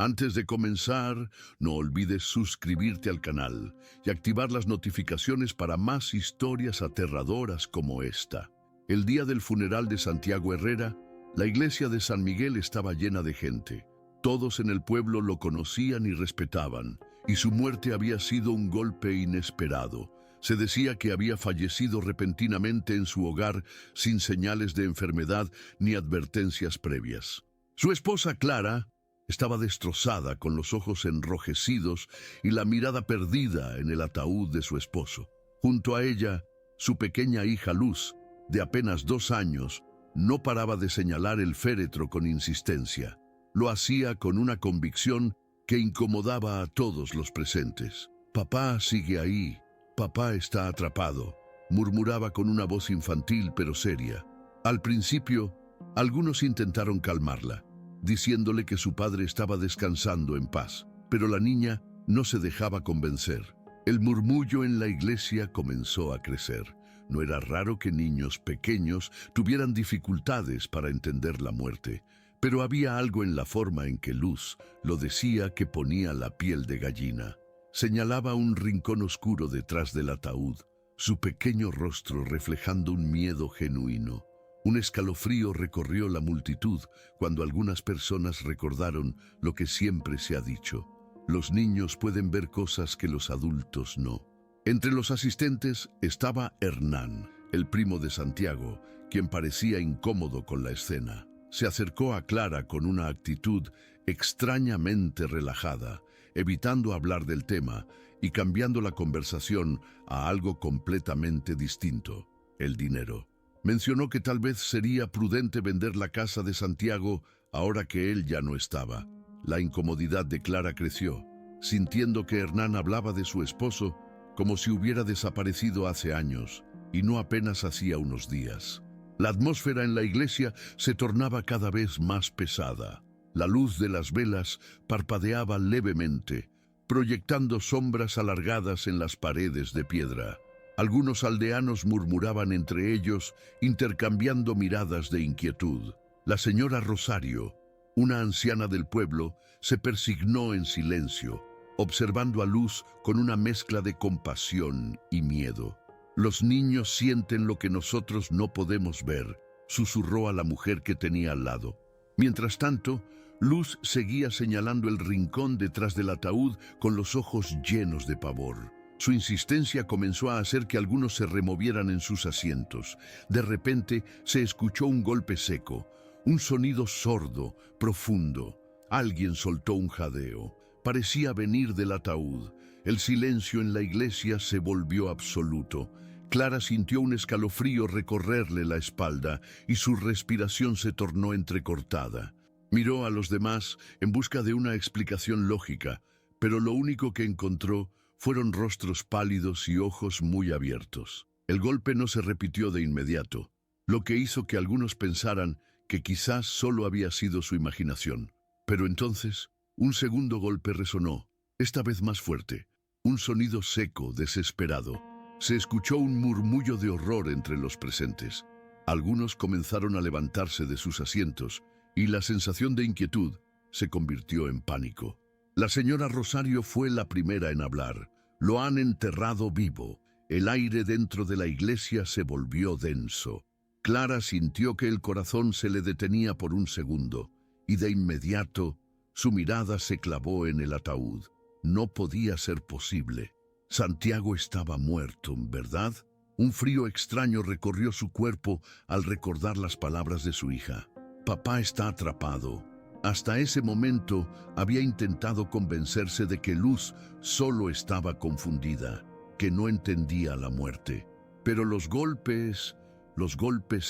Antes de comenzar, no olvides suscribirte al canal y activar las notificaciones para más historias aterradoras como esta. El día del funeral de Santiago Herrera, la iglesia de San Miguel estaba llena de gente. Todos en el pueblo lo conocían y respetaban, y su muerte había sido un golpe inesperado. Se decía que había fallecido repentinamente en su hogar sin señales de enfermedad ni advertencias previas. Su esposa Clara estaba destrozada, con los ojos enrojecidos y la mirada perdida en el ataúd de su esposo. Junto a ella, su pequeña hija Luz, de apenas 2 años, no paraba de señalar el féretro con insistencia. Lo hacía con una convicción que incomodaba a todos los presentes. «Papá sigue ahí, papá está atrapado», murmuraba con una voz infantil pero seria. Al principio, algunos intentaron calmarla, diciéndole que su padre estaba descansando en paz, pero la niña no se dejaba convencer. El murmullo en la iglesia comenzó a crecer. No era raro que niños pequeños tuvieran dificultades para entender la muerte, pero había algo en la forma en que Luz lo decía que ponía la piel de gallina. Señalaba un rincón oscuro detrás del ataúd, su pequeño rostro reflejando un miedo genuino. Un escalofrío recorrió la multitud cuando algunas personas recordaron lo que siempre se ha dicho: los niños pueden ver cosas que los adultos no. Entre los asistentes estaba Hernán, el primo de Santiago, quien parecía incómodo con la escena. Se acercó a Clara con una actitud extrañamente relajada, evitando hablar del tema y cambiando la conversación a algo completamente distinto: el dinero. Mencionó que tal vez sería prudente vender la casa de Santiago ahora que él ya no estaba. La incomodidad de Clara creció, sintiendo que Hernán hablaba de su esposo como si hubiera desaparecido hace años, y no apenas hacía unos días. La atmósfera en la iglesia se tornaba cada vez más pesada. La luz de las velas parpadeaba levemente, proyectando sombras alargadas en las paredes de piedra. Algunos aldeanos murmuraban entre ellos, intercambiando miradas de inquietud. La señora Rosario, una anciana del pueblo, se persignó en silencio, observando a Luz con una mezcla de compasión y miedo. «Los niños sienten lo que nosotros no podemos ver», susurró a la mujer que tenía al lado. Mientras tanto, Luz seguía señalando el rincón detrás del ataúd con los ojos llenos de pavor. Su insistencia comenzó a hacer que algunos se removieran en sus asientos. De repente se escuchó un golpe seco, un sonido sordo, profundo. Alguien soltó un jadeo. Parecía venir del ataúd. El silencio en la iglesia se volvió absoluto. Clara sintió un escalofrío recorrerle la espalda y su respiración se tornó entrecortada. Miró a los demás en busca de una explicación lógica, pero lo único que encontró fueron rostros pálidos y ojos muy abiertos. El golpe no se repitió de inmediato, lo que hizo que algunos pensaran que quizás solo había sido su imaginación. Pero entonces, un segundo golpe resonó, esta vez más fuerte, un sonido seco, desesperado. Se escuchó un murmullo de horror entre los presentes. Algunos comenzaron a levantarse de sus asientos y la sensación de inquietud se convirtió en pánico. La señora Rosario fue la primera en hablar. «Lo han enterrado vivo». El aire dentro de la iglesia se volvió denso. Clara sintió que el corazón se le detenía por un segundo, y de inmediato su mirada se clavó en el ataúd. No podía ser posible. Santiago estaba muerto, ¿verdad? Un frío extraño recorrió su cuerpo al recordar las palabras de su hija. «Papá está atrapado». Hasta ese momento había intentado convencerse de que Luz solo estaba confundida, que no entendía la muerte. Pero los golpes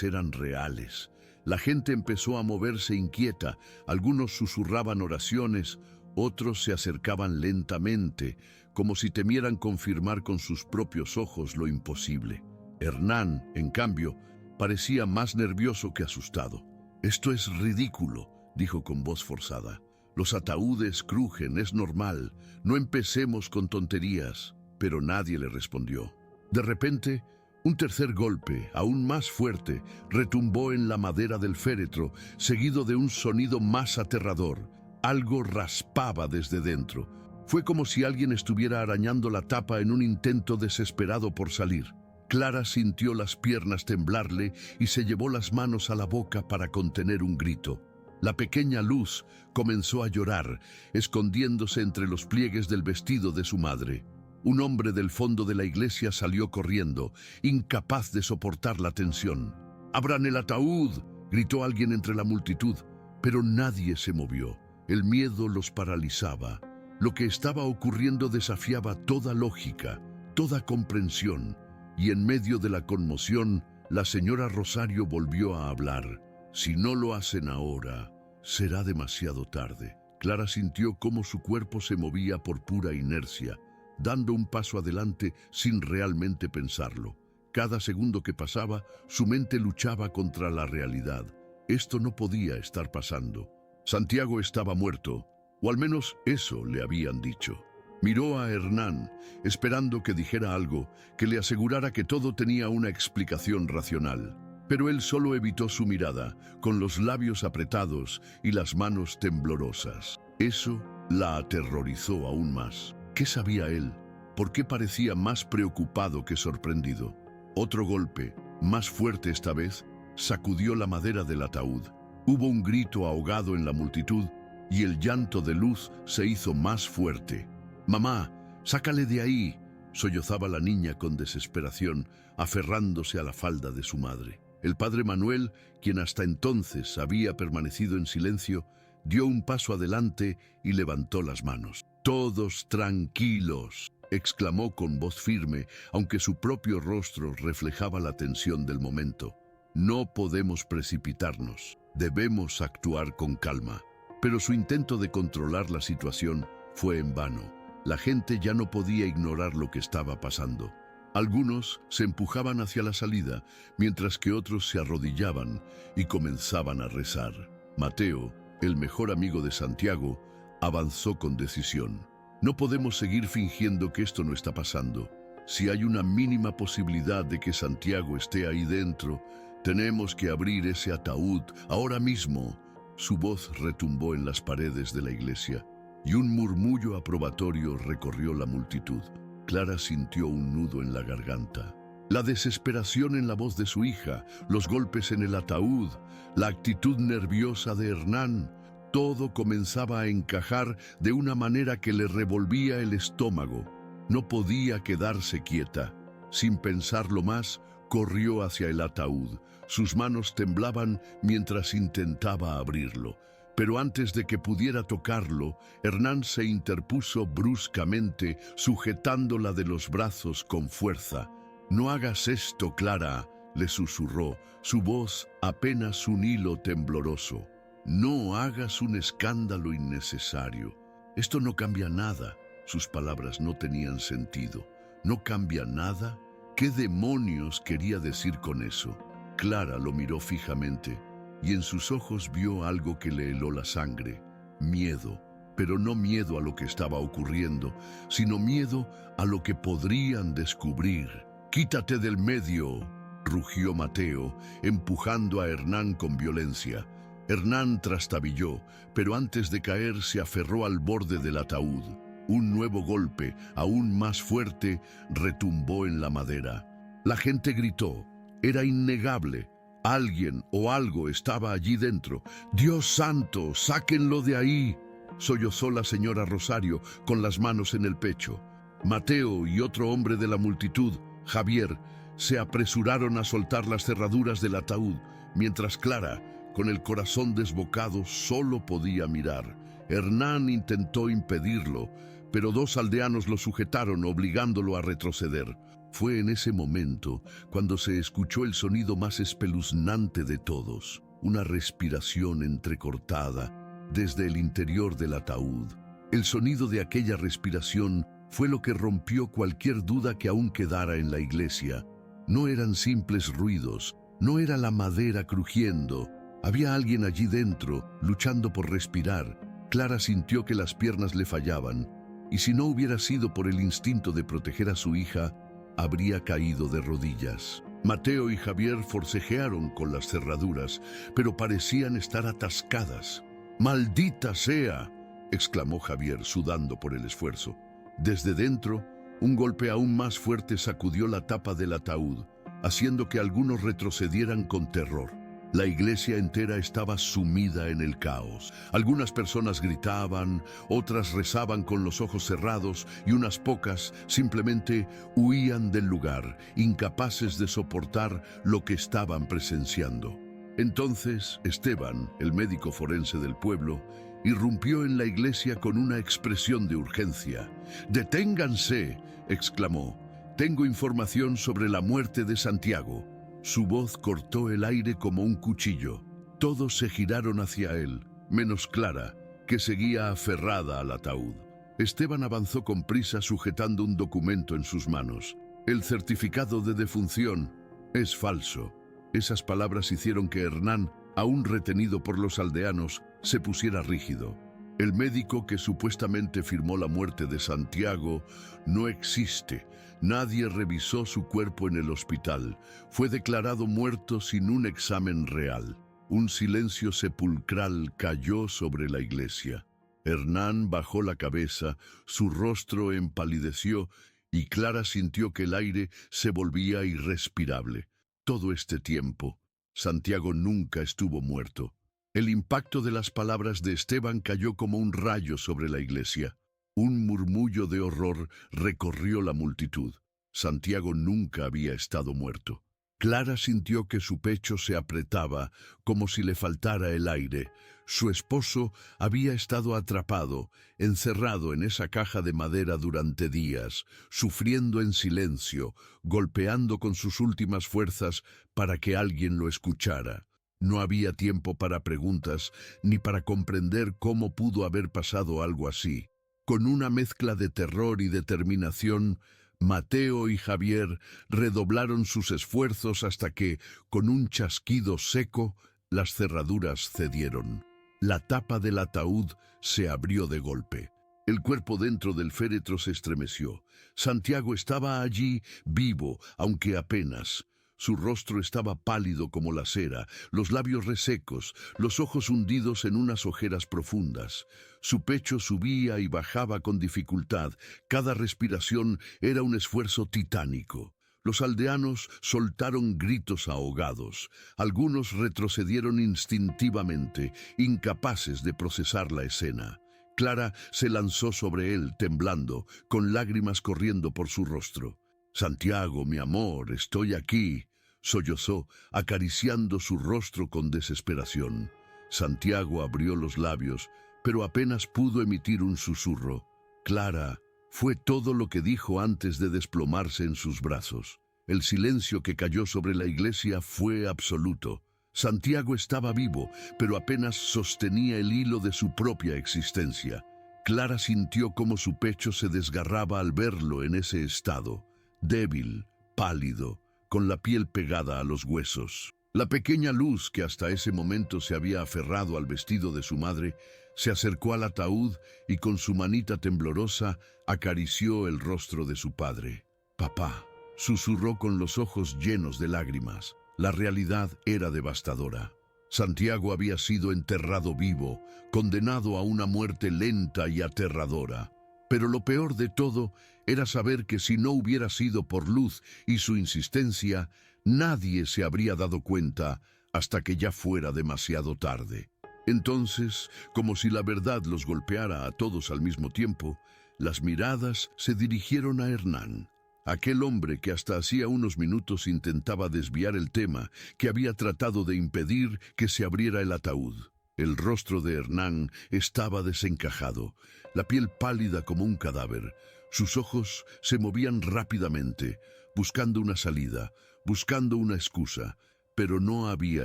eran reales. La gente empezó a moverse inquieta, algunos susurraban oraciones, otros se acercaban lentamente, como si temieran confirmar con sus propios ojos lo imposible. Hernán, en cambio, parecía más nervioso que asustado. «Esto es ridículo», dijo con voz forzada. «Los ataúdes crujen, es normal. No empecemos con tonterías». Pero nadie le respondió. De repente, un tercer golpe, aún más fuerte, retumbó en la madera del féretro, seguido de un sonido más aterrador. Algo raspaba desde dentro. Fue como si alguien estuviera arañando la tapa en un intento desesperado por salir. Clara sintió las piernas temblarle y se llevó las manos a la boca para contener un grito. La pequeña Luz comenzó a llorar, escondiéndose entre los pliegues del vestido de su madre. Un hombre del fondo de la iglesia salió corriendo, incapaz de soportar la tensión. «¡Abran el ataúd!», gritó alguien entre la multitud, pero nadie se movió. El miedo los paralizaba. Lo que estaba ocurriendo desafiaba toda lógica, toda comprensión, y en medio de la conmoción, la señora Rosario volvió a hablar. «Si no lo hacen ahora, será demasiado tarde». Clara sintió cómo su cuerpo se movía por pura inercia, dando un paso adelante sin realmente pensarlo. Cada segundo que pasaba, su mente luchaba contra la realidad. Esto no podía estar pasando. Santiago estaba muerto, o al menos eso le habían dicho. Miró a Hernán, esperando que dijera algo, que le asegurara que todo tenía una explicación racional. Pero él solo evitó su mirada, con los labios apretados y las manos temblorosas. Eso la aterrorizó aún más. ¿Qué sabía él? ¿Por qué parecía más preocupado que sorprendido? Otro golpe, más fuerte esta vez, sacudió la madera del ataúd. Hubo un grito ahogado en la multitud y el llanto de Luz se hizo más fuerte. «¡Mamá, sácale de ahí!», sollozaba la niña con desesperación, aferrándose a la falda de su madre. El padre Manuel, quien hasta entonces había permanecido en silencio, dio un paso adelante y levantó las manos. «¡Todos tranquilos!», exclamó con voz firme, aunque su propio rostro reflejaba la tensión del momento. «No podemos precipitarnos, debemos actuar con calma». Pero su intento de controlar la situación fue en vano. La gente ya no podía ignorar lo que estaba pasando. Algunos se empujaban hacia la salida, mientras que otros se arrodillaban y comenzaban a rezar. Mateo, el mejor amigo de Santiago, avanzó con decisión. «No podemos seguir fingiendo que esto no está pasando. Si hay una mínima posibilidad de que Santiago esté ahí dentro, tenemos que abrir ese ataúd ahora mismo». Su voz retumbó en las paredes de la iglesia y un murmullo aprobatorio recorrió la multitud. Clara sintió un nudo en la garganta. La desesperación en la voz de su hija, los golpes en el ataúd, la actitud nerviosa de Hernán, todo comenzaba a encajar de una manera que le revolvía el estómago. No podía quedarse quieta. Sin pensarlo más, corrió hacia el ataúd. Sus manos temblaban mientras intentaba abrirlo. Pero antes de que pudiera tocarlo, Hernán se interpuso bruscamente, sujetándola de los brazos con fuerza. «No hagas esto, Clara», le susurró, su voz apenas un hilo tembloroso. «No hagas un escándalo innecesario. Esto no cambia nada». Sus palabras no tenían sentido. «¿No cambia nada? ¿Qué demonios quería decir con eso?». Clara lo miró fijamente y en sus ojos vio algo que le heló la sangre. Miedo, pero no miedo a lo que estaba ocurriendo, sino miedo a lo que podrían descubrir. «¡Quítate del medio!», rugió Mateo, empujando a Hernán con violencia. Hernán trastabilló, pero antes de caer se aferró al borde del ataúd. Un nuevo golpe, aún más fuerte, retumbó en la madera. La gente gritó. Era innegable. Alguien o algo estaba allí dentro. «¡Dios santo, sáquenlo de ahí!», sollozó la señora Rosario con las manos en el pecho. Mateo y otro hombre de la multitud, Javier, se apresuraron a soltar las cerraduras del ataúd, mientras Clara, con el corazón desbocado, solo podía mirar. Hernán intentó impedirlo, pero dos aldeanos lo sujetaron, obligándolo a retroceder. Fue en ese momento cuando se escuchó el sonido más espeluznante de todos, una respiración entrecortada desde el interior del ataúd. El sonido de aquella respiración fue lo que rompió cualquier duda que aún quedara en la iglesia. No eran simples ruidos, no era la madera crujiendo. Había alguien allí dentro, luchando por respirar. Clara sintió que las piernas le fallaban, y si no hubiera sido por el instinto de proteger a su hija, habría caído de rodillas. Mateo y Javier forcejearon con las cerraduras, pero parecían estar atascadas. ¡Maldita sea!, exclamó Javier, sudando por el esfuerzo. Desde dentro, un golpe aún más fuerte sacudió la tapa del ataúd, haciendo que algunos retrocedieran con terror. La iglesia entera estaba sumida en el caos. Algunas personas gritaban, otras rezaban con los ojos cerrados y unas pocas simplemente huían del lugar, incapaces de soportar lo que estaban presenciando. Entonces, Esteban, el médico forense del pueblo, irrumpió en la iglesia con una expresión de urgencia. «¡Deténganse!», exclamó. «Tengo información sobre la muerte de Santiago». Su voz cortó el aire como un cuchillo. Todos se giraron hacia él, menos Clara, que seguía aferrada al ataúd. Esteban avanzó con prisa sujetando un documento en sus manos. «El certificado de defunción es falso». Esas palabras hicieron que Hernán, aún retenido por los aldeanos, se pusiera rígido. El médico que supuestamente firmó la muerte de Santiago no existe. Nadie revisó su cuerpo en el hospital. Fue declarado muerto sin un examen real. Un silencio sepulcral cayó sobre la iglesia. Hernán bajó la cabeza, su rostro empalideció y Clara sintió que el aire se volvía irrespirable. Todo este tiempo, Santiago nunca estuvo muerto. El impacto de las palabras de Esteban cayó como un rayo sobre la iglesia. Un murmullo de horror recorrió la multitud. Santiago nunca había estado muerto. Clara sintió que su pecho se apretaba como si le faltara el aire. Su esposo había estado atrapado, encerrado en esa caja de madera durante días, sufriendo en silencio, golpeando con sus últimas fuerzas para que alguien lo escuchara. No había tiempo para preguntas ni para comprender cómo pudo haber pasado algo así. Con una mezcla de terror y determinación, Mateo y Javier redoblaron sus esfuerzos hasta que, con un chasquido seco, las cerraduras cedieron. La tapa del ataúd se abrió de golpe. El cuerpo dentro del féretro se estremeció. Santiago estaba allí, vivo, aunque apenas. Su rostro estaba pálido como la cera, los labios resecos, los ojos hundidos en unas ojeras profundas. Su pecho subía y bajaba con dificultad. Cada respiración era un esfuerzo titánico. Los aldeanos soltaron gritos ahogados. Algunos retrocedieron instintivamente, incapaces de procesar la escena. Clara se lanzó sobre él, temblando, con lágrimas corriendo por su rostro. «Santiago, mi amor, estoy aquí», sollozó, acariciando su rostro con desesperación. Santiago abrió los labios, pero apenas pudo emitir un susurro. «Clara», fue todo lo que dijo antes de desplomarse en sus brazos. El silencio que cayó sobre la iglesia fue absoluto. Santiago estaba vivo, pero apenas sostenía el hilo de su propia existencia. Clara sintió cómo su pecho se desgarraba al verlo en ese estado, débil, pálido, con la piel pegada a los huesos. La pequeña luz que hasta ese momento se había aferrado al vestido de su madre, se acercó al ataúd y con su manita temblorosa acarició el rostro de su padre. «Papá», susurró con los ojos llenos de lágrimas. La realidad era devastadora. Santiago había sido enterrado vivo, condenado a una muerte lenta y aterradora. Pero lo peor de todo era saber que si no hubiera sido por Luz y su insistencia, nadie se habría dado cuenta hasta que ya fuera demasiado tarde. Entonces, como si la verdad los golpeara a todos al mismo tiempo, las miradas se dirigieron a Hernán. Aquel hombre que hasta hacía unos minutos intentaba desviar el tema, que había tratado de impedir que se abriera el ataúd. El rostro de Hernán estaba desencajado, la piel pálida como un cadáver. Sus ojos se movían rápidamente, buscando una salida, buscando una excusa, pero no había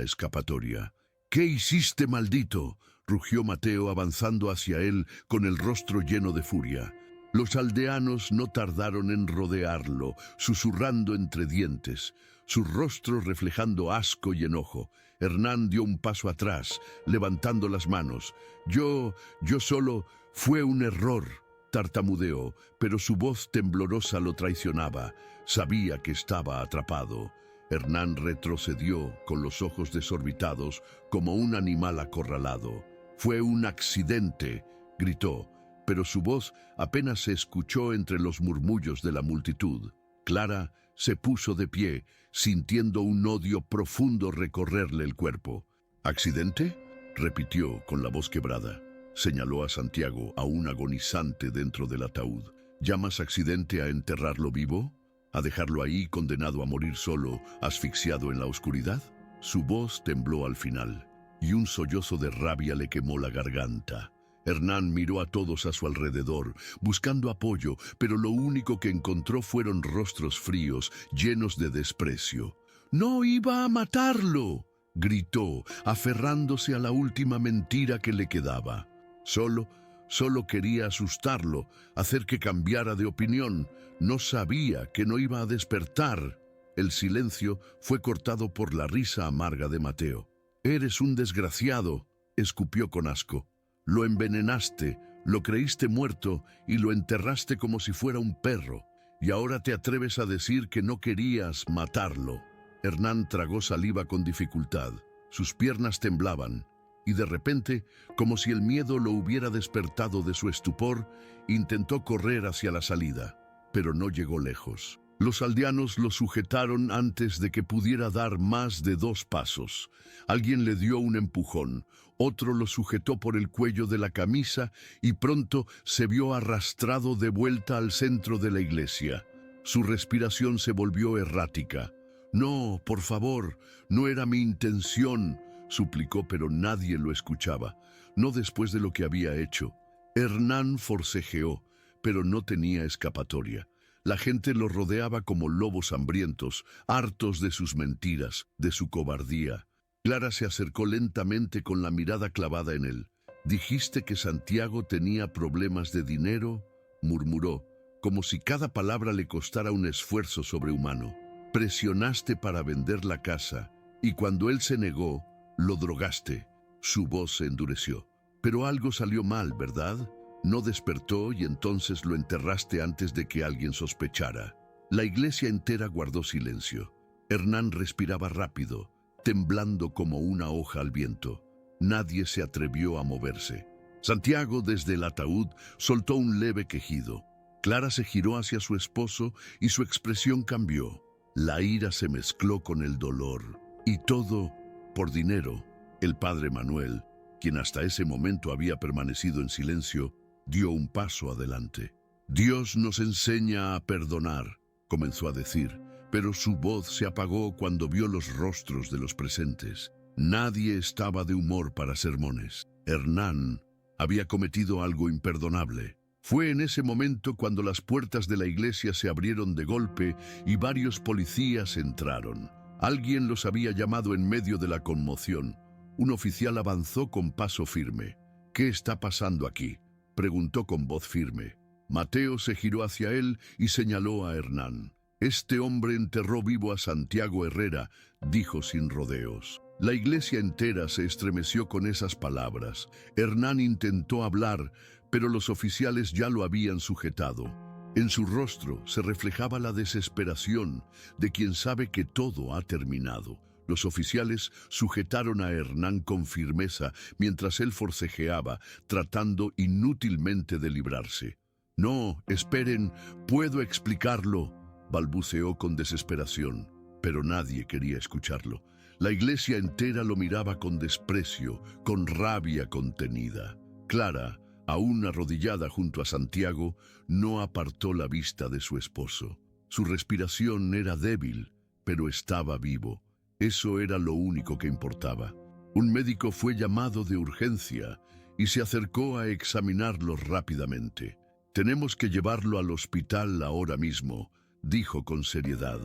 escapatoria. «¿Qué hiciste, maldito?», rugió Mateo avanzando hacia él con el rostro lleno de furia. Los aldeanos no tardaron en rodearlo, susurrando entre dientes, su rostro reflejando asco y enojo. Hernán dio un paso atrás, levantando las manos. Yo solo, fue un error», tartamudeó, pero su voz temblorosa lo traicionaba. Sabía que estaba atrapado. Hernán retrocedió con los ojos desorbitados como un animal acorralado. «Fue un accidente», gritó, pero su voz apenas se escuchó entre los murmullos de la multitud. Clara se puso de pie, sintiendo un odio profundo recorrerle el cuerpo. «¿Accidente?», repitió con la voz quebrada. Señaló a Santiago, aún agonizante dentro del ataúd. «¿Llamas accidente a enterrarlo vivo? ¿A dejarlo ahí condenado a morir solo, asfixiado en la oscuridad?». Su voz tembló al final, y un sollozo de rabia le quemó la garganta. Hernán miró a todos a su alrededor, buscando apoyo, pero lo único que encontró fueron rostros fríos, llenos de desprecio. «¡No iba a matarlo!», gritó, aferrándose a la última mentira que le quedaba. Solo quería asustarlo, hacer que cambiara de opinión. No sabía que no iba a despertar. El silencio fue cortado por la risa amarga de Mateo. «Eres un desgraciado», escupió con asco. «Lo envenenaste, lo creíste muerto y lo enterraste como si fuera un perro. Y ahora te atreves a decir que no querías matarlo». Hernán tragó saliva con dificultad. Sus piernas temblaban. Y de repente, como si el miedo lo hubiera despertado de su estupor, intentó correr hacia la salida, pero no llegó lejos. Los aldeanos lo sujetaron antes de que pudiera dar más de 2 pasos. Alguien le dio un empujón, otro lo sujetó por el cuello de la camisa y pronto se vio arrastrado de vuelta al centro de la iglesia. Su respiración se volvió errática. «No, por favor, no era mi intención», suplicó, pero nadie lo escuchaba, no después de lo que había hecho. Hernán forcejeó, pero no tenía escapatoria. La gente lo rodeaba como lobos hambrientos, hartos de sus mentiras, de su cobardía. Clara se acercó lentamente con la mirada clavada en él. «¿Dijiste que Santiago tenía problemas de dinero?», murmuró, como si cada palabra le costara un esfuerzo sobrehumano. «Presionaste para vender la casa, y cuando él se negó, lo drogaste». Su voz se endureció. «Pero algo salió mal, ¿verdad? No despertó y entonces lo enterraste antes de que alguien sospechara». La iglesia entera guardó silencio. Hernán respiraba rápido, temblando como una hoja al viento. Nadie se atrevió a moverse. Santiago, desde el ataúd, soltó un leve quejido. Clara se giró hacia su esposo y su expresión cambió. La ira se mezcló con el dolor. Y todo por dinero. El padre Manuel, quien hasta ese momento había permanecido en silencio, dio un paso adelante. «Dios nos enseña a perdonar», comenzó a decir, pero su voz se apagó cuando vio los rostros de los presentes. Nadie estaba de humor para sermones. Hernán había cometido algo imperdonable. Fue en ese momento cuando las puertas de la iglesia se abrieron de golpe y varios policías entraron. Alguien los había llamado en medio de la conmoción. Un oficial avanzó con paso firme. «¿Qué está pasando aquí?», preguntó con voz firme. Mateo se giró hacia él y señaló a Hernán. «Este hombre enterró vivo a Santiago Herrera», dijo sin rodeos. La iglesia entera se estremeció con esas palabras. Hernán intentó hablar, pero los oficiales ya lo habían sujetado. En su rostro se reflejaba la desesperación de quien sabe que todo ha terminado. Los oficiales sujetaron a Hernán con firmeza mientras él forcejeaba, tratando inútilmente de librarse. «No, esperen, puedo explicarlo», balbuceó con desesperación, pero nadie quería escucharlo. La iglesia entera lo miraba con desprecio, con rabia contenida. Clara, aún arrodillada junto a Santiago, no apartó la vista de su esposo. Su respiración era débil, pero estaba vivo. Eso era lo único que importaba. Un médico fue llamado de urgencia y se acercó a examinarlo rápidamente. «Tenemos que llevarlo al hospital ahora mismo», dijo con seriedad.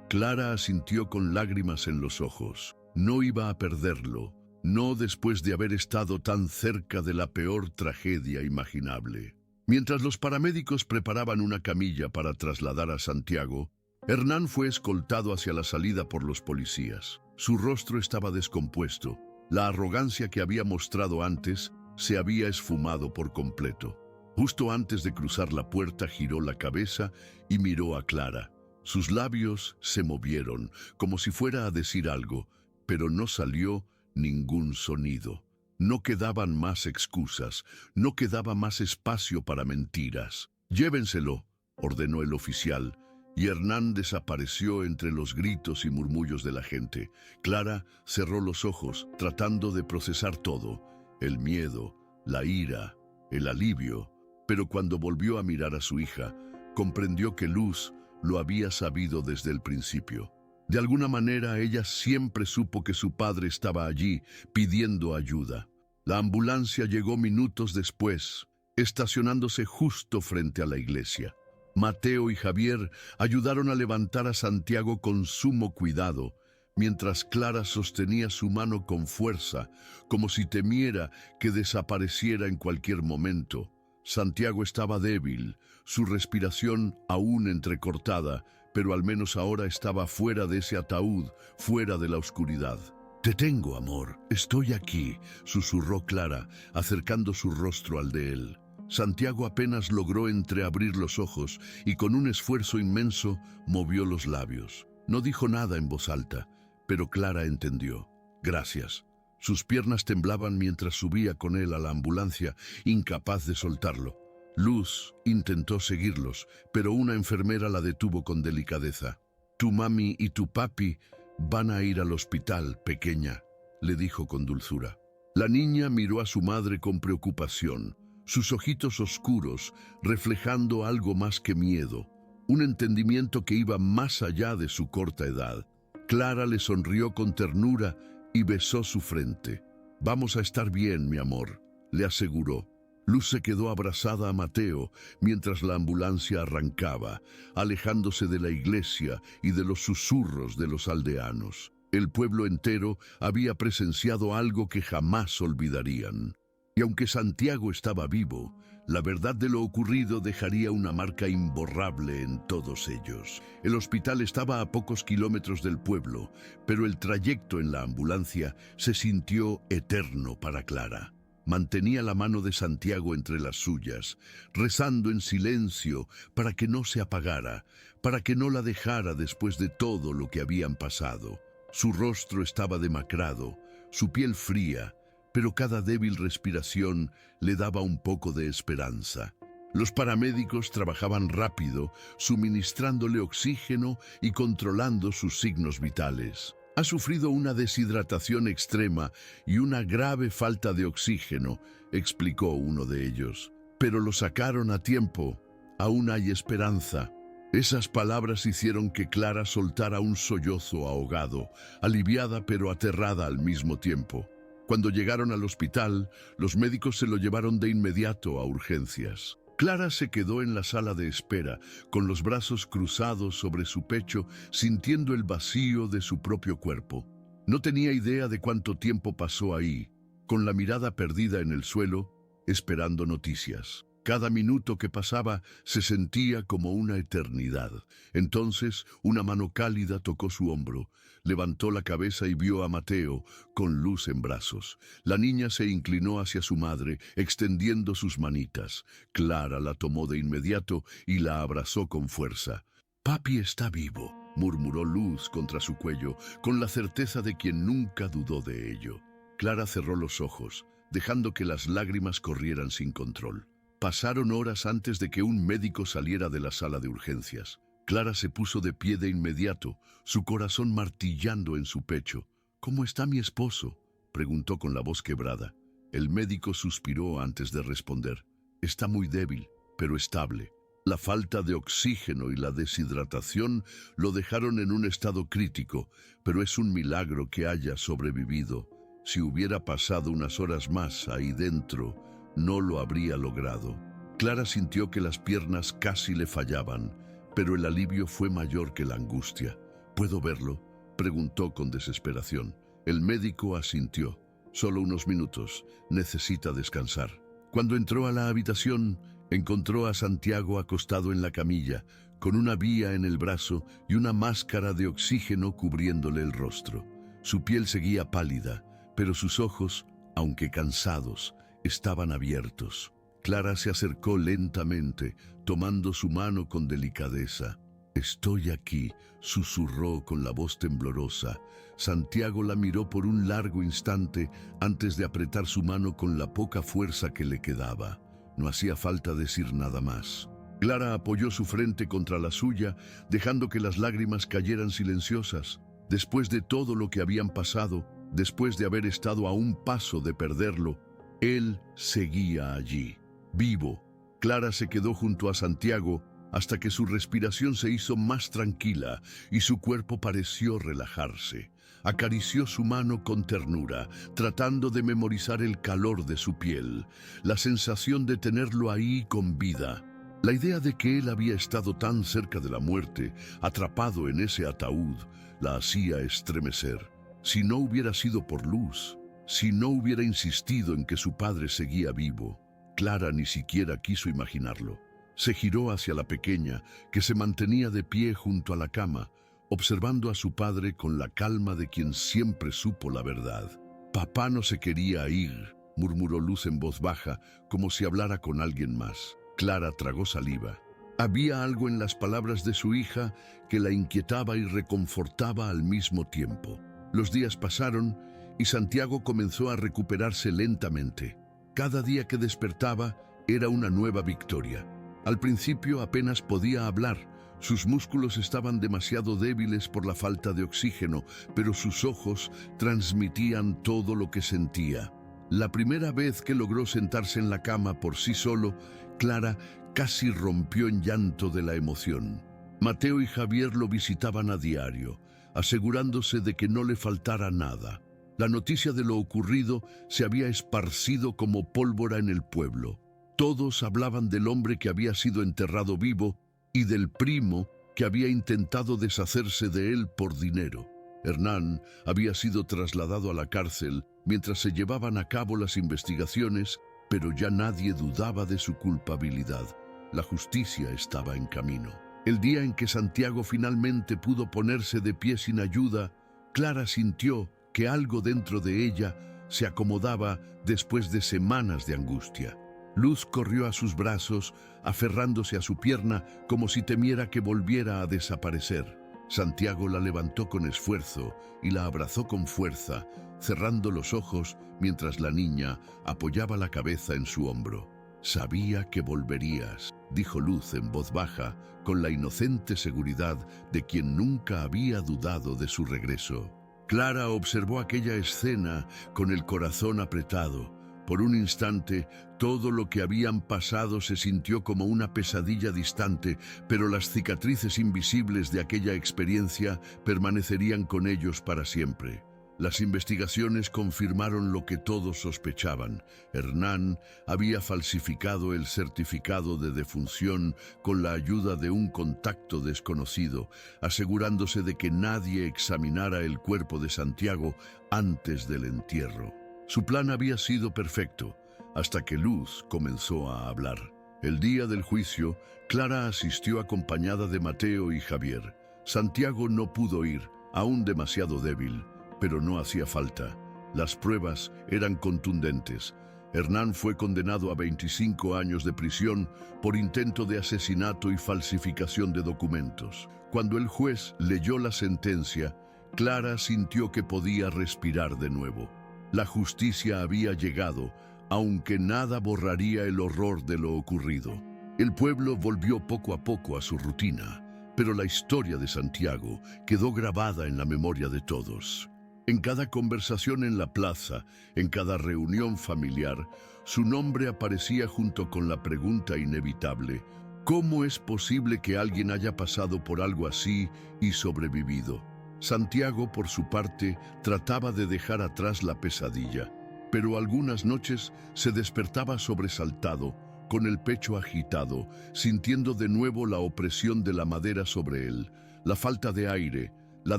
Clara asintió con lágrimas en los ojos. No iba a perderlo, no después de haber estado tan cerca de la peor tragedia imaginable. Mientras los paramédicos preparaban una camilla para trasladar a Santiago, Hernán fue escoltado hacia la salida por los policías. Su rostro estaba descompuesto. La arrogancia que había mostrado antes se había esfumado por completo. Justo antes de cruzar la puerta giró la cabeza y miró a Clara. Sus labios se movieron, como si fuera a decir algo, pero no salió ningún sonido. No quedaban más excusas, no quedaba más espacio para mentiras. «Llévenselo», ordenó el oficial, y Hernán desapareció entre los gritos y murmullos de la gente. Clara cerró los ojos, tratando de procesar todo: el miedo, la ira, el alivio. Pero cuando volvió a mirar a su hija, comprendió que Luz lo había sabido desde el principio. De alguna manera ella siempre supo que su padre estaba allí, pidiendo ayuda. La ambulancia llegó minutos después, estacionándose justo frente a la iglesia. Mateo y Javier ayudaron a levantar a Santiago con sumo cuidado, mientras Clara sostenía su mano con fuerza, como si temiera que desapareciera en cualquier momento. Santiago estaba débil, su respiración aún entrecortada, pero al menos ahora estaba fuera de ese ataúd, fuera de la oscuridad. «Te tengo, amor, estoy aquí», susurró Clara, acercando su rostro al de él. Santiago apenas logró entreabrir los ojos y con un esfuerzo inmenso movió los labios. No dijo nada en voz alta, pero Clara entendió. «Gracias». Sus piernas temblaban mientras subía con él a la ambulancia, incapaz de soltarlo. Luz intentó seguirlos, pero una enfermera la detuvo con delicadeza. «Tu mami y tu papi van a ir al hospital, pequeña», le dijo con dulzura. La niña miró a su madre con preocupación, sus ojitos oscuros reflejando algo más que miedo, un entendimiento que iba más allá de su corta edad. Clara le sonrió con ternura y besó su frente. «Vamos a estar bien, mi amor», le aseguró. Luz se quedó abrazada a Mateo mientras la ambulancia arrancaba, alejándose de la iglesia y de los susurros de los aldeanos. El pueblo entero había presenciado algo que jamás olvidarían. Y aunque Santiago estaba vivo, la verdad de lo ocurrido dejaría una marca imborrable en todos ellos. El hospital estaba a pocos kilómetros del pueblo, pero el trayecto en la ambulancia se sintió eterno para Clara. Mantenía la mano de Santiago entre las suyas, rezando en silencio para que no se apagara, para que no la dejara después de todo lo que habían pasado. Su rostro estaba demacrado, su piel fría, pero cada débil respiración le daba un poco de esperanza. Los paramédicos trabajaban rápido, suministrándole oxígeno y controlando sus signos vitales. «Ha sufrido una deshidratación extrema y una grave falta de oxígeno», explicó uno de ellos. «Pero lo sacaron a tiempo. Aún hay esperanza». Esas palabras hicieron que Clara soltara un sollozo ahogado, aliviada pero aterrada al mismo tiempo. Cuando llegaron al hospital, los médicos se lo llevaron de inmediato a urgencias. Clara se quedó en la sala de espera, con los brazos cruzados sobre su pecho, sintiendo el vacío de su propio cuerpo. No tenía idea de cuánto tiempo pasó ahí, con la mirada perdida en el suelo, esperando noticias. Cada minuto que pasaba se sentía como una eternidad. Entonces, una mano cálida tocó su hombro. Levantó la cabeza y vio a Mateo, con Luz en brazos. La niña se inclinó hacia su madre, extendiendo sus manitas. Clara la tomó de inmediato y la abrazó con fuerza. «Papi está vivo», murmuró Luz contra su cuello, con la certeza de quien nunca dudó de ello. Clara cerró los ojos, dejando que las lágrimas corrieran sin control. Pasaron horas antes de que un médico saliera de la sala de urgencias. Clara se puso de pie de inmediato, su corazón martillando en su pecho. «¿Cómo está mi esposo?», preguntó con la voz quebrada. El médico suspiró antes de responder. «Está muy débil, pero estable. La falta de oxígeno y la deshidratación lo dejaron en un estado crítico, pero es un milagro que haya sobrevivido. Si hubiera pasado unas horas más ahí dentro, no lo habría logrado». Clara sintió que las piernas casi le fallaban, pero el alivio fue mayor que la angustia. «¿Puedo verlo?», preguntó con desesperación. El médico asintió. «Solo unos minutos. Necesita descansar». Cuando entró a la habitación, encontró a Santiago acostado en la camilla, con una vía en el brazo y una máscara de oxígeno cubriéndole el rostro. Su piel seguía pálida, pero sus ojos, aunque cansados, estaban abiertos. Clara se acercó lentamente, tomando su mano con delicadeza. Estoy aquí, susurró con la voz temblorosa. Santiago la miró por un largo instante antes de apretar su mano con la poca fuerza que le quedaba. No hacía falta decir nada más. Clara apoyó su frente contra la suya, dejando que las lágrimas cayeran silenciosas. Después de todo lo que habían pasado, después de haber estado a un paso de perderlo, él seguía allí, vivo. Clara se quedó junto a Santiago hasta que su respiración se hizo más tranquila y su cuerpo pareció relajarse. Acarició su mano con ternura, tratando de memorizar el calor de su piel, la sensación de tenerlo ahí con vida. La idea de que él había estado tan cerca de la muerte, atrapado en ese ataúd, la hacía estremecer. Si no hubiera sido por Luz, si no hubiera insistido en que su padre seguía vivo, Clara ni siquiera quiso imaginarlo. Se giró hacia la pequeña, que se mantenía de pie junto a la cama, observando a su padre con la calma de quien siempre supo la verdad. «Papá no se quería ir», murmuró Luz en voz baja, como si hablara con alguien más. Clara tragó saliva. Había algo en las palabras de su hija que la inquietaba y reconfortaba al mismo tiempo. Los días pasaron y Santiago comenzó a recuperarse lentamente. Cada día que despertaba era una nueva victoria. Al principio apenas podía hablar. Sus músculos estaban demasiado débiles por la falta de oxígeno, pero sus ojos transmitían todo lo que sentía. La primera vez que logró sentarse en la cama por sí solo, Clara casi rompió en llanto de la emoción. Mateo y Javier lo visitaban a diario, asegurándose de que no le faltara nada. La noticia de lo ocurrido se había esparcido como pólvora en el pueblo. Todos hablaban del hombre que había sido enterrado vivo y del primo que había intentado deshacerse de él por dinero. Hernán había sido trasladado a la cárcel mientras se llevaban a cabo las investigaciones, pero ya nadie dudaba de su culpabilidad. La justicia estaba en camino. El día en que Santiago finalmente pudo ponerse de pie sin ayuda, Clara sintió que algo dentro de ella se acomodaba después de semanas de angustia. Luz corrió a sus brazos, aferrándose a su pierna como si temiera que volviera a desaparecer. Santiago la levantó con esfuerzo y la abrazó con fuerza, cerrando los ojos mientras la niña apoyaba la cabeza en su hombro. «Sabía que volverías», dijo Luz en voz baja, con la inocente seguridad de quien nunca había dudado de su regreso. Clara observó aquella escena con el corazón apretado. Por un instante, todo lo que habían pasado se sintió como una pesadilla distante, pero las cicatrices invisibles de aquella experiencia permanecerían con ellos para siempre. Las investigaciones confirmaron lo que todos sospechaban. Hernán había falsificado el certificado de defunción con la ayuda de un contacto desconocido, asegurándose de que nadie examinara el cuerpo de Santiago antes del entierro. Su plan había sido perfecto, hasta que Luz comenzó a hablar. El día del juicio, Clara asistió acompañada de Mateo y Javier. Santiago no pudo ir, aún demasiado débil, pero no hacía falta. Las pruebas eran contundentes. Hernán fue condenado a 25 años de prisión por intento de asesinato y falsificación de documentos. Cuando el juez leyó la sentencia, Clara sintió que podía respirar de nuevo. La justicia había llegado, aunque nada borraría el horror de lo ocurrido. El pueblo volvió poco a poco a su rutina, pero la historia de Santiago quedó grabada en la memoria de todos. En cada conversación en la plaza, en cada reunión familiar, su nombre aparecía junto con la pregunta inevitable: ¿cómo es posible que alguien haya pasado por algo así y sobrevivido? Santiago, por su parte, trataba de dejar atrás la pesadilla, pero algunas noches se despertaba sobresaltado, con el pecho agitado, sintiendo de nuevo la opresión de la madera sobre él, la falta de aire, la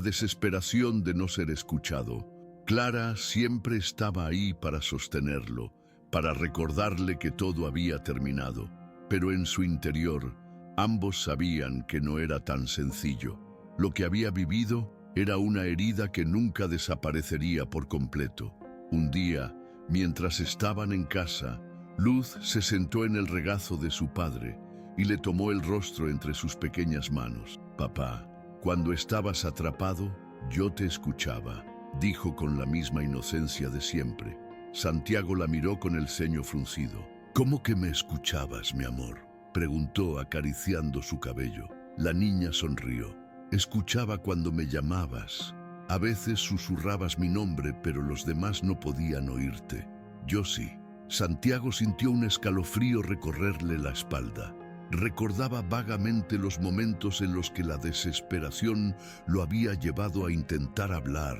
desesperación de no ser escuchado. Clara siempre estaba ahí para sostenerlo, para recordarle que todo había terminado, pero en su interior, ambos sabían que no era tan sencillo. Lo que había vivido era una herida que nunca desaparecería por completo. Un día, mientras estaban en casa, Luz se sentó en el regazo de su padre y le tomó el rostro entre sus pequeñas manos. Papá, cuando estabas atrapado, yo te escuchaba, dijo con la misma inocencia de siempre. Santiago la miró con el ceño fruncido. ¿Cómo que me escuchabas, mi amor?, preguntó acariciando su cabello. La niña sonrió. Escuchaba cuando me llamabas. A veces susurrabas mi nombre, pero los demás no podían oírte. Yo sí. Santiago sintió un escalofrío recorrerle la espalda. Recordaba vagamente los momentos en los que la desesperación lo había llevado a intentar hablar,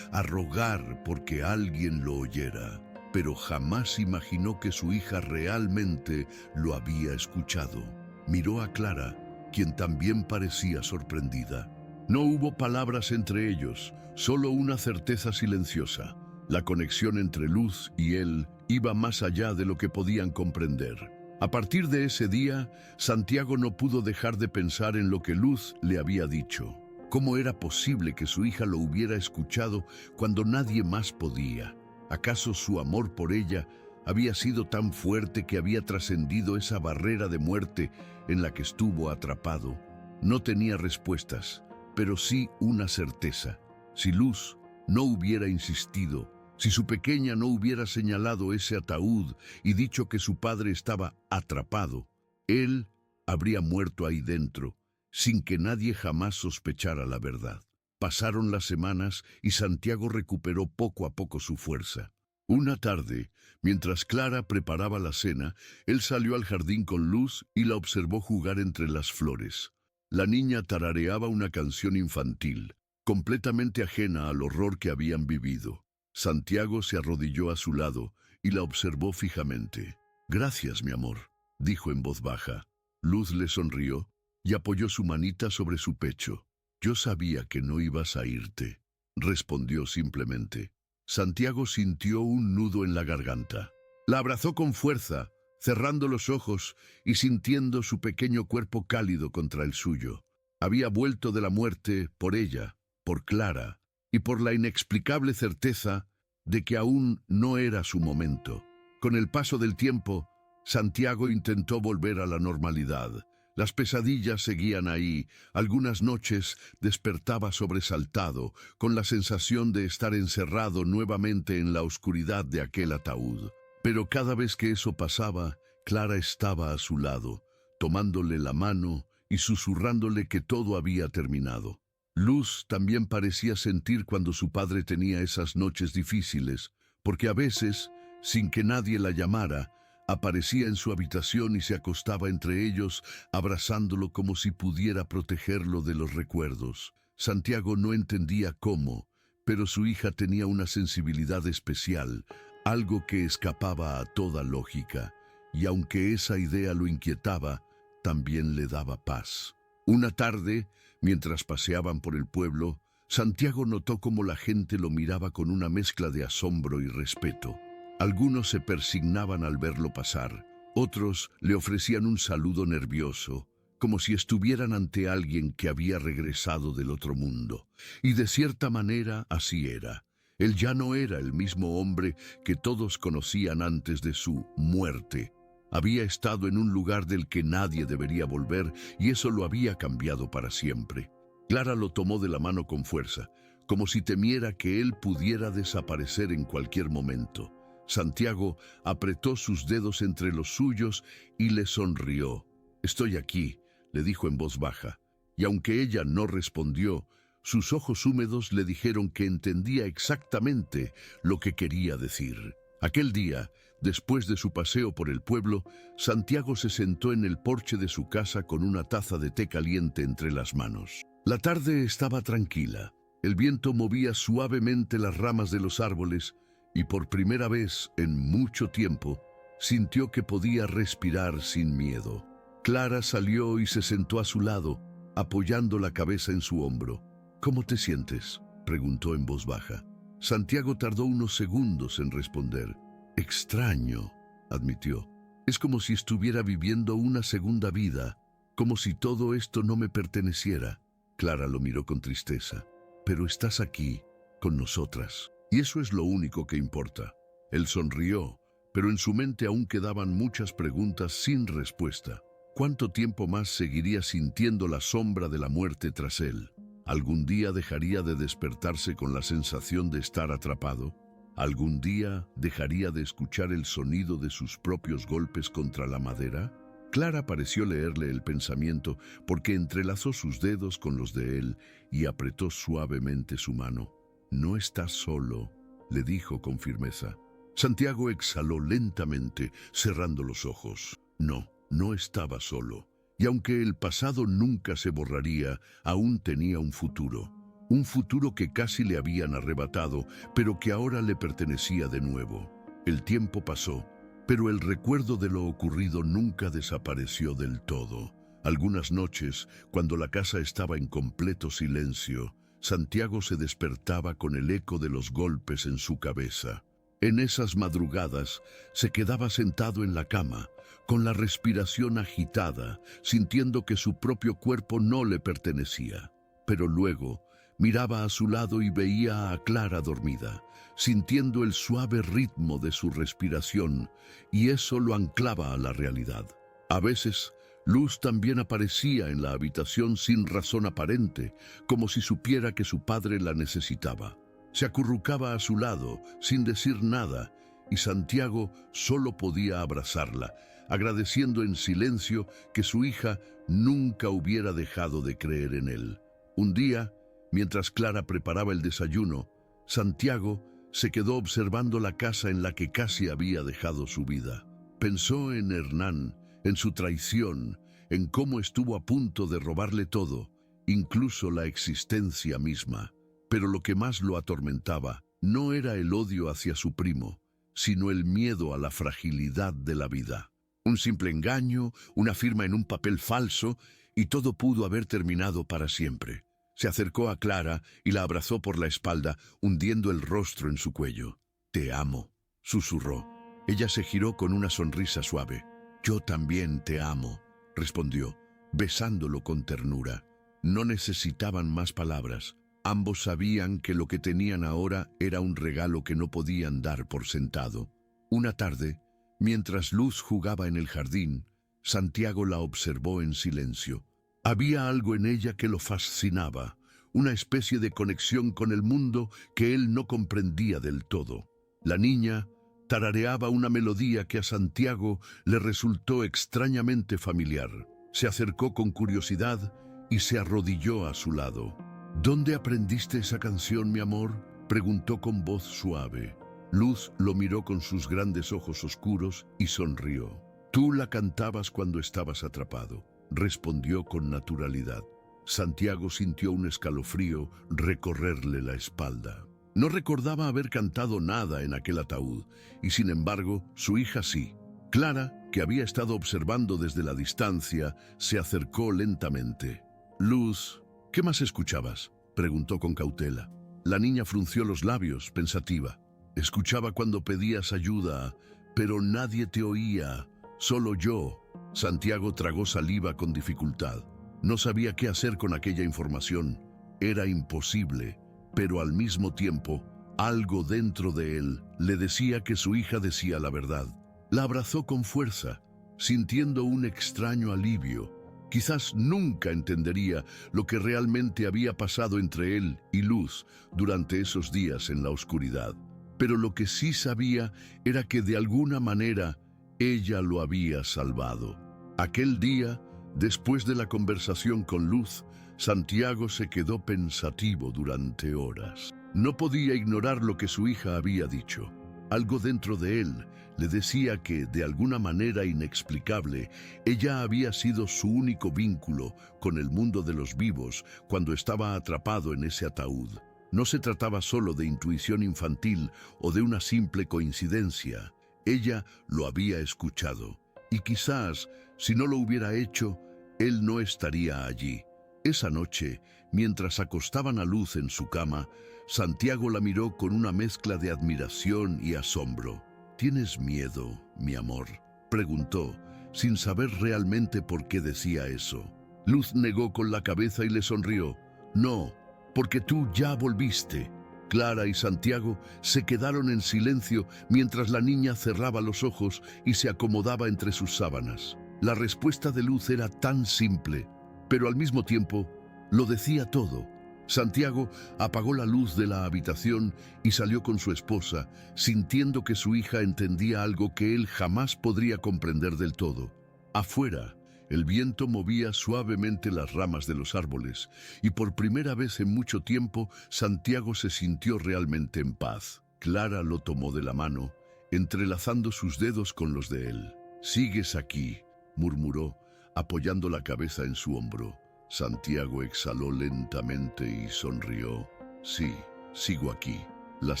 a rogar porque alguien lo oyera, pero jamás imaginó que su hija realmente lo había escuchado. Miró a Clara, quien también parecía sorprendida. No hubo palabras entre ellos, solo una certeza silenciosa. La conexión entre Luz y él iba más allá de lo que podían comprender. A partir de ese día, Santiago no pudo dejar de pensar en lo que Luz le había dicho. ¿Cómo era posible que su hija lo hubiera escuchado cuando nadie más podía? ¿Acaso su amor por ella había sido tan fuerte que había trascendido esa barrera de muerte en la que estuvo atrapado? No tenía respuestas, pero sí una certeza. Si Luz no hubiera insistido, si su pequeña no hubiera señalado ese ataúd y dicho que su padre estaba atrapado, él habría muerto ahí dentro, sin que nadie jamás sospechara la verdad. Pasaron las semanas y Santiago recuperó poco a poco su fuerza. Una tarde, mientras Clara preparaba la cena, él salió al jardín con Luz y la observó jugar entre las flores. La niña tarareaba una canción infantil, completamente ajena al horror que habían vivido. Santiago se arrodilló a su lado y la observó fijamente. «Gracias, mi amor», dijo en voz baja. Luz le sonrió y apoyó su manita sobre su pecho. «Yo sabía que no ibas a irte», respondió simplemente. Santiago sintió un nudo en la garganta. La abrazó con fuerza, cerrando los ojos y sintiendo su pequeño cuerpo cálido contra el suyo. Había vuelto de la muerte por ella, por Clara, y por la inexplicable certeza de que aún no era su momento. Con el paso del tiempo, Santiago intentó volver a la normalidad. Las pesadillas seguían ahí. Algunas noches despertaba sobresaltado, con la sensación de estar encerrado nuevamente en la oscuridad de aquel ataúd. Pero cada vez que eso pasaba, Clara estaba a su lado, tomándole la mano y susurrándole que todo había terminado. Luz también parecía sentir cuando su padre tenía esas noches difíciles, porque a veces, sin que nadie la llamara, aparecía en su habitación y se acostaba entre ellos, abrazándolo como si pudiera protegerlo de los recuerdos. Santiago no entendía cómo, pero su hija tenía una sensibilidad especial, algo que escapaba a toda lógica, y aunque esa idea lo inquietaba, también le daba paz. Una tarde, mientras paseaban por el pueblo, Santiago notó cómo la gente lo miraba con una mezcla de asombro y respeto. Algunos se persignaban al verlo pasar, otros le ofrecían un saludo nervioso, como si estuvieran ante alguien que había regresado del otro mundo. Y de cierta manera así era. Él ya no era el mismo hombre que todos conocían antes de su muerte. Había estado en un lugar del que nadie debería volver y eso lo había cambiado para siempre. Clara lo tomó de la mano con fuerza, como si temiera que él pudiera desaparecer en cualquier momento. Santiago apretó sus dedos entre los suyos y le sonrió. «Estoy aquí», le dijo en voz baja, y aunque ella no respondió, sus ojos húmedos le dijeron que entendía exactamente lo que quería decir. Aquel día, después de su paseo por el pueblo, Santiago se sentó en el porche de su casa con una taza de té caliente entre las manos. La tarde estaba tranquila. El viento movía suavemente las ramas de los árboles y por primera vez en mucho tiempo sintió que podía respirar sin miedo. Clara salió y se sentó a su lado, apoyando la cabeza en su hombro. «¿Cómo te sientes?», preguntó en voz baja. Santiago tardó unos segundos en responder. «Extraño», admitió. «Es como si estuviera viviendo una segunda vida, como si todo esto no me perteneciera». Clara lo miró con tristeza. «Pero estás aquí, con nosotras, y eso es lo único que importa». Él sonrió, pero en su mente aún quedaban muchas preguntas sin respuesta. ¿Cuánto tiempo más seguiría sintiendo la sombra de la muerte tras él? ¿Algún día dejaría de despertarse con la sensación de estar atrapado? ¿Algún día dejaría de escuchar el sonido de sus propios golpes contra la madera? Clara pareció leerle el pensamiento porque entrelazó sus dedos con los de él y apretó suavemente su mano. «No estás solo», le dijo con firmeza. Santiago exhaló lentamente, cerrando los ojos. No, no estaba solo. Y aunque el pasado nunca se borraría, aún tenía un futuro. Un futuro que casi le habían arrebatado, pero que ahora le pertenecía de nuevo. El tiempo pasó, pero el recuerdo de lo ocurrido nunca desapareció del todo. Algunas noches, cuando la casa estaba en completo silencio, Santiago se despertaba con el eco de los golpes en su cabeza. En esas madrugadas se quedaba sentado en la cama, con la respiración agitada, sintiendo que su propio cuerpo no le pertenecía. Pero luego miraba a su lado y veía a Clara dormida, sintiendo el suave ritmo de su respiración, y eso lo anclaba a la realidad. A veces, Luz también aparecía en la habitación sin razón aparente, como si supiera que su padre la necesitaba. Se acurrucaba a su lado, sin decir nada, y Santiago solo podía abrazarla, agradeciendo en silencio que su hija nunca hubiera dejado de creer en él. Un día, mientras Clara preparaba el desayuno, Santiago se quedó observando la casa en la que casi había dejado su vida. Pensó en Hernán, en su traición, en cómo estuvo a punto de robarle todo, incluso la existencia misma. Pero lo que más lo atormentaba no era el odio hacia su primo, sino el miedo a la fragilidad de la vida. Un simple engaño, una firma en un papel falso, y todo pudo haber terminado para siempre. Se acercó a Clara y la abrazó por la espalda, hundiendo el rostro en su cuello. «Te amo», susurró. Ella se giró con una sonrisa suave. «Yo también te amo», respondió, besándolo con ternura. No necesitaban más palabras. Ambos sabían que lo que tenían ahora era un regalo que no podían dar por sentado. Una tarde, mientras Luz jugaba en el jardín, Santiago la observó en silencio. Había algo en ella que lo fascinaba, una especie de conexión con el mundo que él no comprendía del todo. La niña tarareaba una melodía que a Santiago le resultó extrañamente familiar. Se acercó con curiosidad y se arrodilló a su lado. «¿Dónde aprendiste esa canción, mi amor?», preguntó con voz suave. Luz lo miró con sus grandes ojos oscuros y sonrió. «Tú la cantabas cuando estabas atrapado», respondió con naturalidad. Santiago sintió un escalofrío recorrerle la espalda. No recordaba haber cantado nada en aquel ataúd, y sin embargo, su hija sí. Clara, que había estado observando desde la distancia, se acercó lentamente. «Luz, ¿qué más escuchabas?», preguntó con cautela. La niña frunció los labios, pensativa. «Escuchaba cuando pedías ayuda, pero nadie te oía, solo yo». Santiago tragó saliva con dificultad. No sabía qué hacer con aquella información. Era imposible, pero al mismo tiempo, algo dentro de él le decía que su hija decía la verdad. La abrazó con fuerza, sintiendo un extraño alivio. Quizás nunca entendería lo que realmente había pasado entre él y Luz durante esos días en la oscuridad. Pero lo que sí sabía era que de alguna manera ella lo había salvado. Aquel día, después de la conversación con Luz, Santiago se quedó pensativo durante horas. No podía ignorar lo que su hija había dicho. Algo dentro de él le decía que, de alguna manera inexplicable, ella había sido su único vínculo con el mundo de los vivos cuando estaba atrapado en ese ataúd. No se trataba solo de intuición infantil o de una simple coincidencia. Ella lo había escuchado. Y quizás, si no lo hubiera hecho, él no estaría allí. Esa noche, mientras acostaban a Luz en su cama, Santiago la miró con una mezcla de admiración y asombro. «¿Tienes miedo, mi amor?», preguntó, sin saber realmente por qué decía eso. Luz negó con la cabeza y le sonrió. «No, porque tú ya volviste». Clara y Santiago se quedaron en silencio mientras la niña cerraba los ojos y se acomodaba entre sus sábanas. La respuesta de Luz era tan simple, pero al mismo tiempo lo decía todo. Santiago apagó la luz de la habitación y salió con su esposa, sintiendo que su hija entendía algo que él jamás podría comprender del todo. Afuera, el viento movía suavemente las ramas de los árboles, y por primera vez en mucho tiempo Santiago se sintió realmente en paz. Clara lo tomó de la mano, entrelazando sus dedos con los de él. «Sigues aquí», murmuró, apoyando la cabeza en su hombro. Santiago exhaló lentamente y sonrió. «Sí, sigo aquí». Las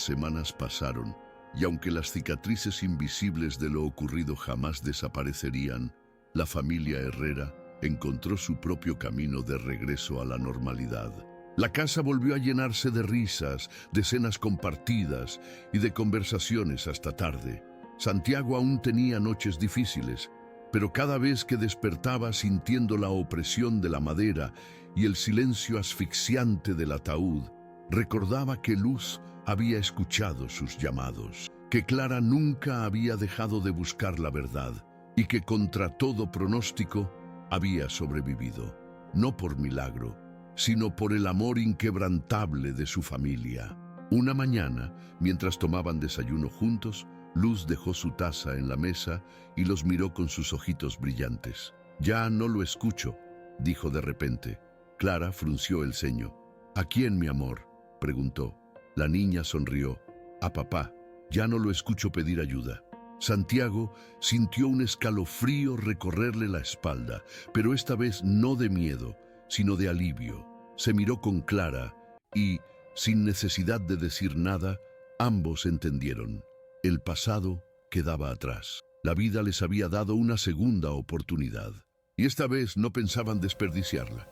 semanas pasaron, y aunque las cicatrices invisibles de lo ocurrido jamás desaparecerían, la familia Herrera encontró su propio camino de regreso a la normalidad. La casa volvió a llenarse de risas, de cenas compartidas y de conversaciones hasta tarde. Santiago aún tenía noches difíciles, pero cada vez que despertaba sintiendo la opresión de la madera y el silencio asfixiante del ataúd, recordaba que Luz había escuchado sus llamados, que Clara nunca había dejado de buscar la verdad y que contra todo pronóstico había sobrevivido, no por milagro, sino por el amor inquebrantable de su familia. Una mañana, mientras tomaban desayuno juntos, Luz dejó su taza en la mesa y los miró con sus ojitos brillantes. «Ya no lo escucho», dijo de repente. Clara frunció el ceño. «¿A quién, mi amor?», preguntó. La niña sonrió. «A papá. Ya no lo escucho pedir ayuda». Santiago sintió un escalofrío recorrerle la espalda, pero esta vez no de miedo, sino de alivio. Se miró con Clara y, sin necesidad de decir nada, ambos entendieron. El pasado quedaba atrás. La vida les había dado una segunda oportunidad, y esta vez no pensaban desperdiciarla.